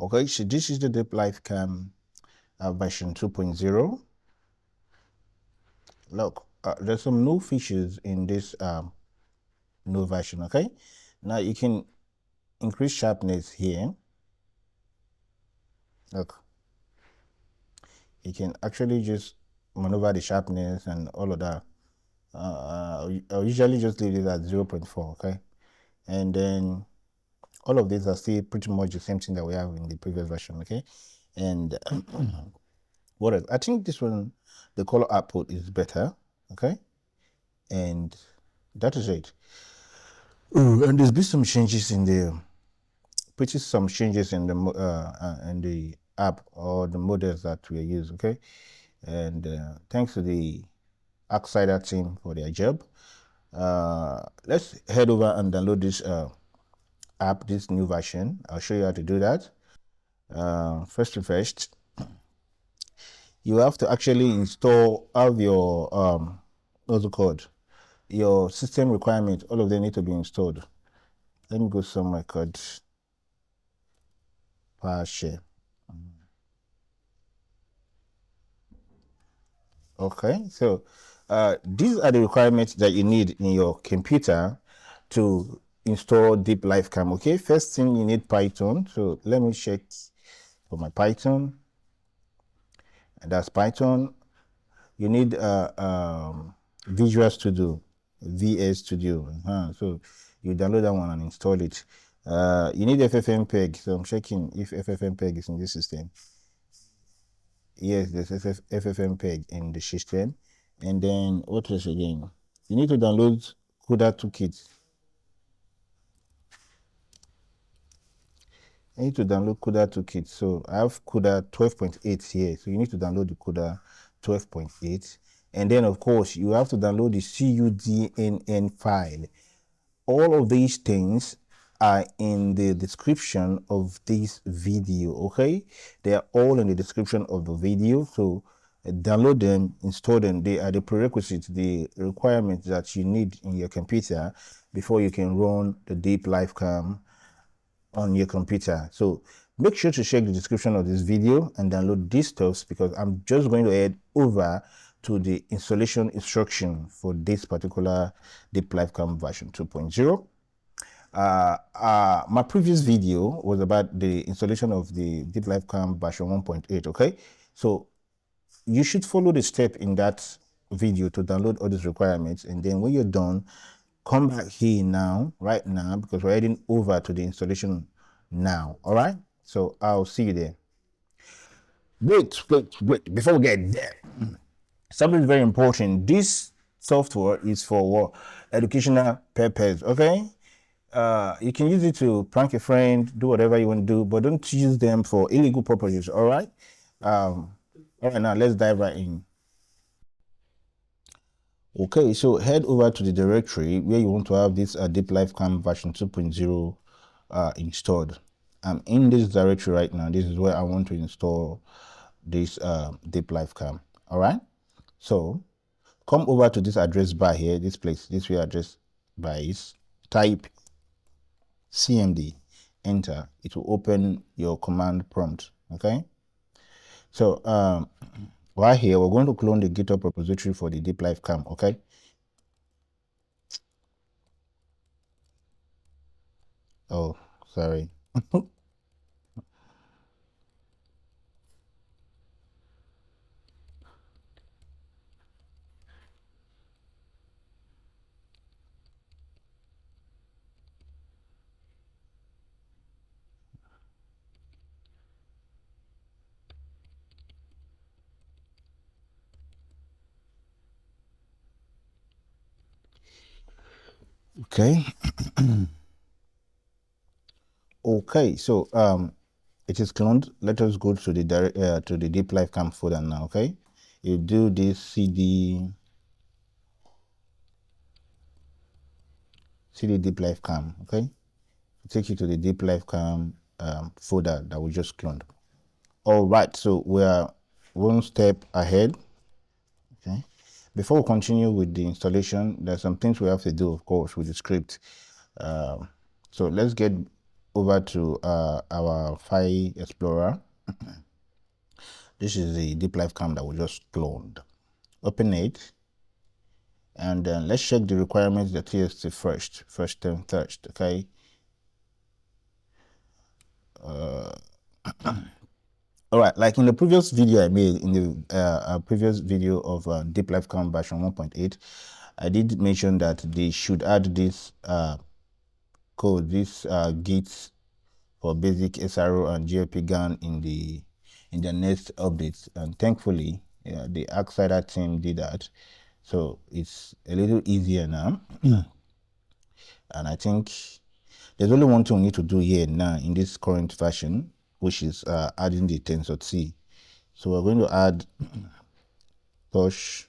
Okay, so this is the deepfake-webcam version 2.0. Look, there's some new features in this new version. Okay, now you can increase sharpness here. Look, you can actually just maneuver the sharpness and all of that. I'll usually just leave it at 0.4. Okay, and then all of these are still pretty much the same thing that we have in the previous version. Okay, and what else? I think this one, the color output is better. Okay, and that is it. And there's been some changes in the in the app or the models that we use. Okay, and thanks to the Arksider team for their job. Let's head over and download this app, this new version. I'll show you how to do that. First, you have to actually have your what's it called, your system requirement. All of them need to be installed. Let me go somewhere called PowerShell. Okay, so these are the requirements that you need in your computer to install deepfake-webcam. Okay, first thing, you need Python. So let me check for my Python, and that's Python. You need Visual Studio, VS Studio. So you download that one and install it. You need FFmpeg. So I'm checking if FFmpeg is in this system. Yes, there's FFmpeg in the system. And then what else again? You need to download CUDA toolkit. I need to download CUDA toolkit. So I have CUDA 12.8 here. So you need to download the CUDA 12.8. And then of course you have to download the CUDNN file. All of these things are in the description of this video. Okay, they are all in the description of the video. So download them, install them. They are the prerequisites, the requirements that you need in your computer before you can run the deepfake-webcam on your computer. So make sure to check the description of this video and download these stuffs, because I'm just going to head over to the installation instruction for this particular deepfake-webcam version 2.0. My previous video was about the installation of the deepfake-webcam version 1.8. Okay, so you should follow the step in that video to download all these requirements, and then when you're done, come back here right now, because we're heading over to the installation now. All right, so I'll see you there. Wait, before we get there, something very important. This software is for educational purpose. Okay, you can use it to prank a friend, do whatever you want to do, but don't use them for illegal purposes. All right, all right, now let's dive right in. Okay, so head over to the directory where you want to have this deepfake-webcam version 2.0 installed. I'm in this directory right now. This is where I want to install this deepfake-webcam. All right, so come over to this address bar here, this place, this where address bar is. Type cmd, enter. It will open your command prompt. Okay, so right here we're going to clone the GitHub repository for the deepfake-webcam. Okay, oh sorry. Okay. Okay, so it is cloned. Let us go to the deepfake-webcam folder now. Okay, you do this cd deepfake-webcam. Okay, take you to the deepfake-webcam folder that we just cloned. All right, so we are one step ahead. Okay, before we continue with the installation, there's some things we have to do, of course, with the script. So let's get over to our file explorer. This is the deepfake-webcam that we just cloned. Open it, and then let's check the requirements, the TST first thing first. Okay. All right, like in the previous video I made, in the previous video of deepfake-webcam version 1.8, I did mention that they should add this code, this gates for basic SRO and GLP GAN in the next updates, and thankfully the Outsider team did that, so it's a little easier now. And I think there's only one thing we need to do here now in this current version, which is adding the tensor T. So we're going to add touch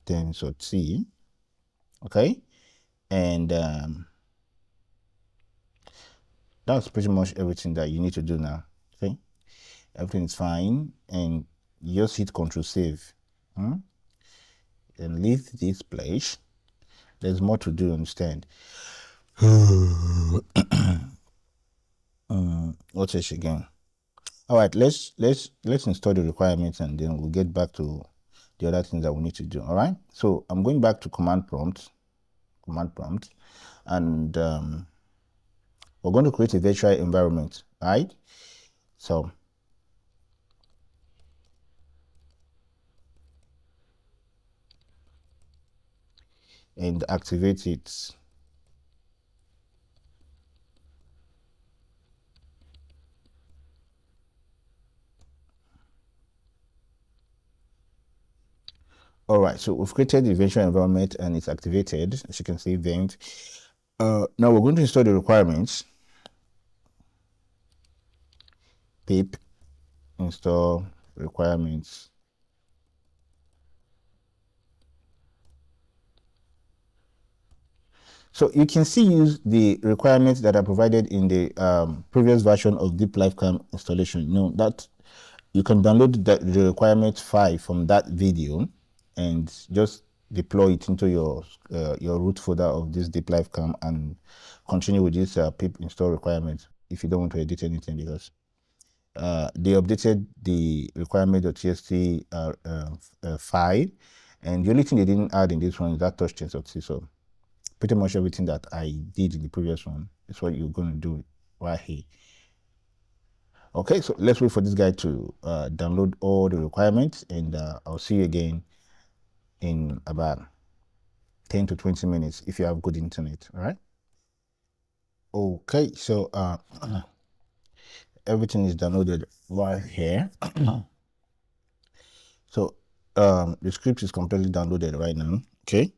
tensor T, okay, and that's pretty much everything that you need to do now. Okay, everything is fine, and you just hit Control Save, and leave this place. There's more to do, understand? What's this again? All right, let's install the requirements, and then we'll get back to the other things that we need to do. All right, so I'm going back to command prompt, and we're going to create a virtual environment. All right, so and activate it. All right, so we've created the virtual environment and it's activated, as you can see, vent. Now we're going to install the requirements. Pip install requirements. So you can see use the requirements that are provided in the previous version of deepfake-webcam installation. You know that you can download the requirement file from that video and just deploy it into your root folder of this deepfake-webcam and continue with this pip install requirements if you don't want to edit anything, because they updated the requirement.txt file, and the only thing they didn't add in this one is that touch tensor T. So pretty much everything that I did in the previous one is what you're going to do right here. Okay, so let's wait for this guy to download all the requirements, and I'll see you again in about 10 to 20 minutes if you have good internet. All right. Okay, so everything is downloaded right here. So the script is completely downloaded right now. Okay,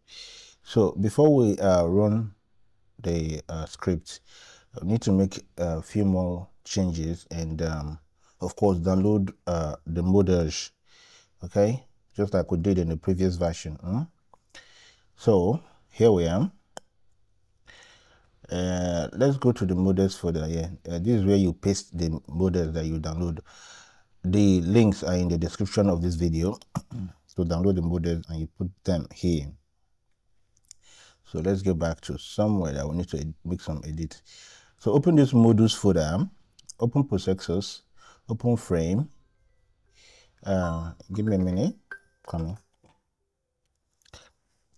so before we run the script, I need to make a few more changes, and of course download the models, okay, just like we did in the previous version. So here we are. Let's go to the models folder here. This is where you paste the models that you download. The links are in the description of this video. So download the models and you put them here. So let's go back to somewhere that we need to make some edits. So open this models folder, open processors, open frame. Give me a minute. Coming.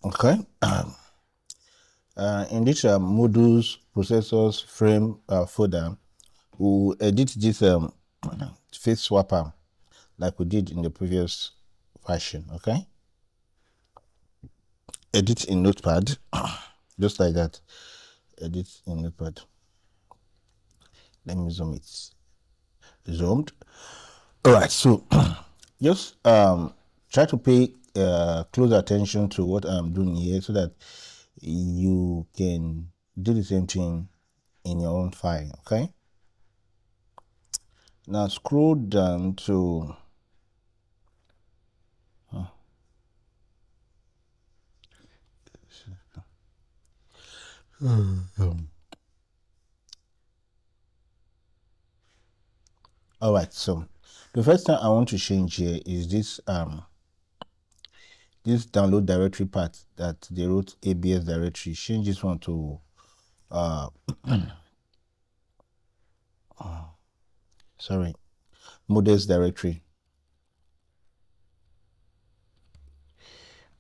Okay. In this modules, processors, frame folder, we'll edit this face swapper like we did in the previous version. Okay. Edit in Notepad, just like that. Edit in Notepad. Let me zoom it. Zoomed. All right. So just try to pay close attention to what I'm doing here so that you can do the same thing in your own file. Okay, now scroll down to all right, so the first thing I want to change here is this this download directory part that they wrote ABS directory. Change this one to sorry, models directory.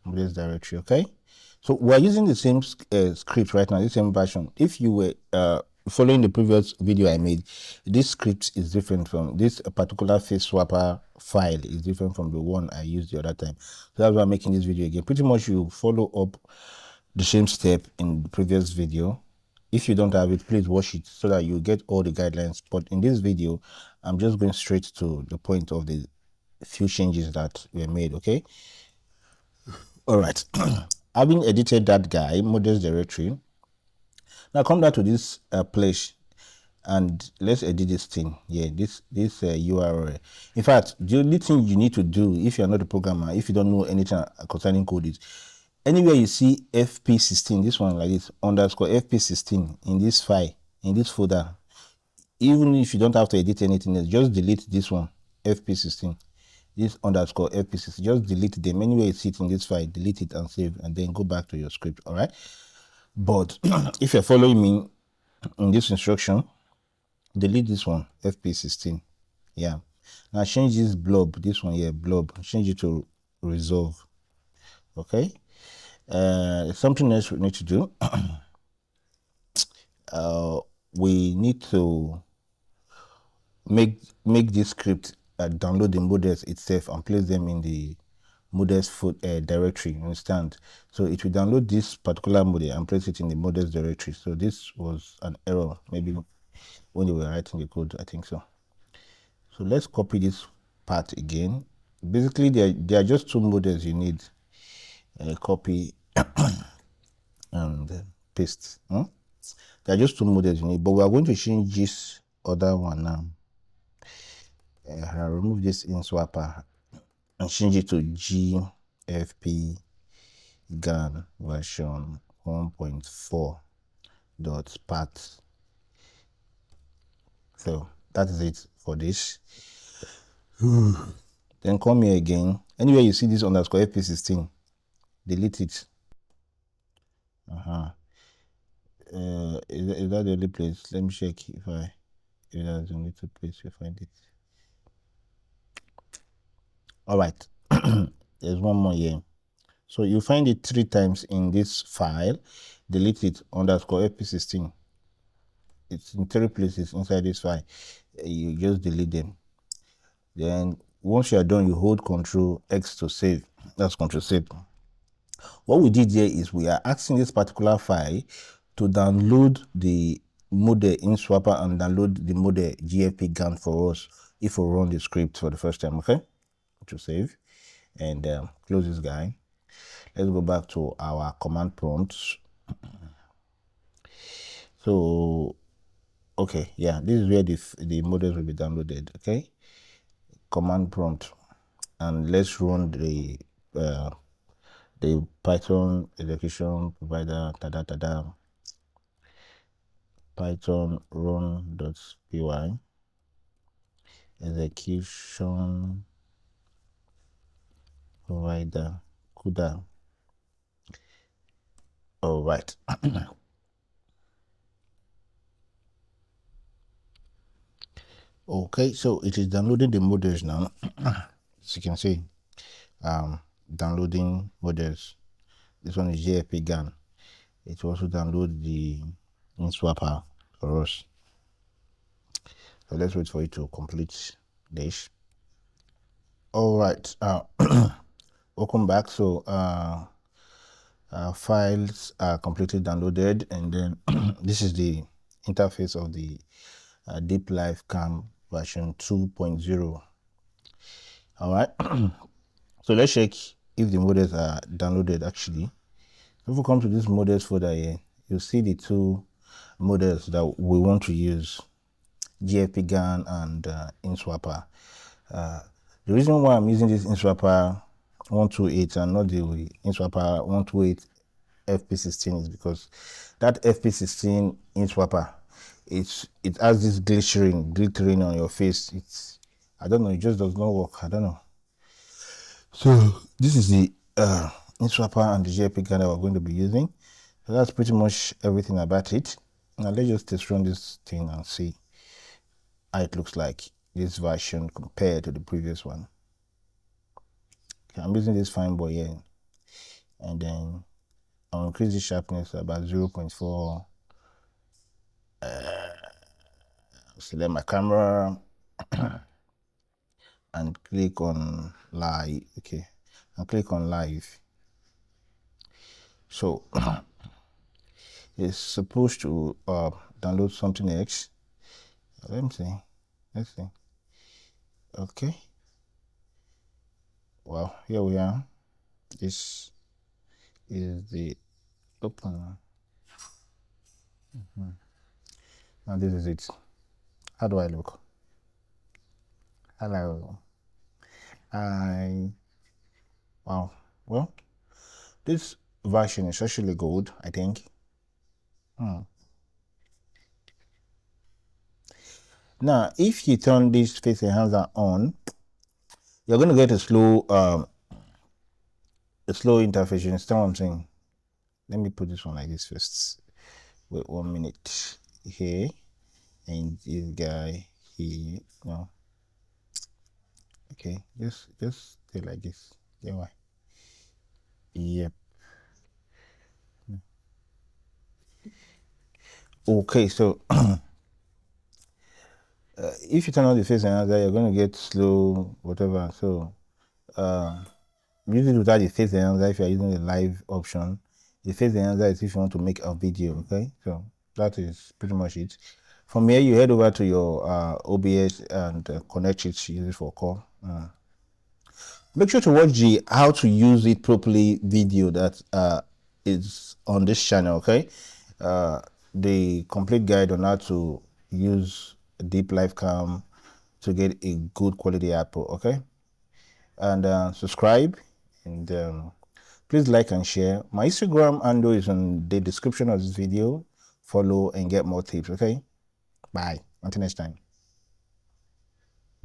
Models directory, okay? So we're using the same script right now, the same version. If you were following the previous video I made, this script is different from this particular face swapper file is different from the one I used the other time. So that's why I'm making this video again. Pretty much you follow up the same step in the previous video. If you don't have it, please watch it so that you get all the guidelines. But in this video, I'm just going straight to the point of the few changes that were made, okay? All right. Having edited that guy, models directory, now come back to this place and let's edit this thing. Yeah, this URL. In fact, the only thing you need to do if you're not a programmer, if you don't know anything concerning code, is anywhere you see fp16, this one like this underscore fp16 in this file, in this folder, even if you don't have to edit anything else, just delete this one, fp16, this underscore fp16, just delete them. Anywhere you see it in this file, delete it and save, and then go back to your script. All right. But if you're following me in this instruction, delete this one, fp16. Yeah. Now change this blob, this one here, blob, change it to resolve. Okay. Something else we need to do. We need to make this script download the models itself and place them in the models directory. You understand? So it will download this particular model and place it in the models directory. So this was an error, maybe when you were writing the code, I think so. So let's copy this part again. Basically, there are just two models you need. Copy and paste. There are just two models you need, but we are going to change this other one now. I'll remove this in swapper and change it to GFP GAN version 1.4 dot path. So that is it for this. Then come here again. Anywhere you see this underscore fp16, delete it. Is that the only place? Let me check if that's the only place you find it. All right. There's one more here. So you find it 3 times in this file. Delete it underscore fp16. It's in 3 places inside this file. You just delete them. Then once you are done, you hold Control X to save. That's Control save. What we did here is we are asking this particular file to download the model in swapper and download the model GFP GAN for us if we run the script for the first time. Okay, to save and close this guy. Let's go back to our command prompts. So okay, yeah, this is where the models will be downloaded. Okay, command prompt, and let's run the Python execution provider Python run.py execution provider CUDA. All right. Okay, so it is downloading the models now. As you can see, downloading models. This one is JFP GAN. It will also download the InSwapper for us. So let's wait for it to complete this. All right. Welcome back. So files are completely downloaded, and then this is the interface of the deepfake-webcam version 2.0. All right. So let's check if the models are downloaded actually. If we come to this models folder here, you'll see the two models that we want to use, GFP GAN and InSwapper. The reason why I'm using this InSwapper 128 and not the InSwapper 128 FP16 is because that FP16 InSwapper, it has this glittering on your face. I don't know, it just does not work. I don't know. So this is the InSwapper and the JPEG that we're going to be using. So that's pretty much everything about it. Now let's just test run this thing and see how it looks like. this version compared to the previous one. Okay, I'm using this fine boy here, and then I'll increase the sharpness to about 0.4. Select my camera and click on live. Okay, and click on live. So it's supposed to download something else. Let me see. Let's see. Okay. Well, here we are. This is the open. Now this is it. How do I look? Hello. Hi. Wow. Well, this version is actually good, I think. Now, if you turn this face enhancer on, you're going to get a slow interface. You understand what I'm saying? Let me put this one like this first. Wait 1 minute here, and this guy here. No. Okay, just stay like this. Yeah, why? Yep. Okay, so if you turn on the face enhancer, you're going to get slow whatever. So use it without the face enhancer if you're using the live option. The face enhancer is if you want to make a video. Okay, so that is pretty much it. From here, you head over to your OBS and connect it. Use it for call. Make sure to watch the how to use it properly video that is on this channel. Okay, the complete guide on how to use a deep live cam to get a good quality output. Okay, and subscribe, and please like and share. My Instagram handle is in the description of this video. Follow and get more tips. Okay, bye until next time.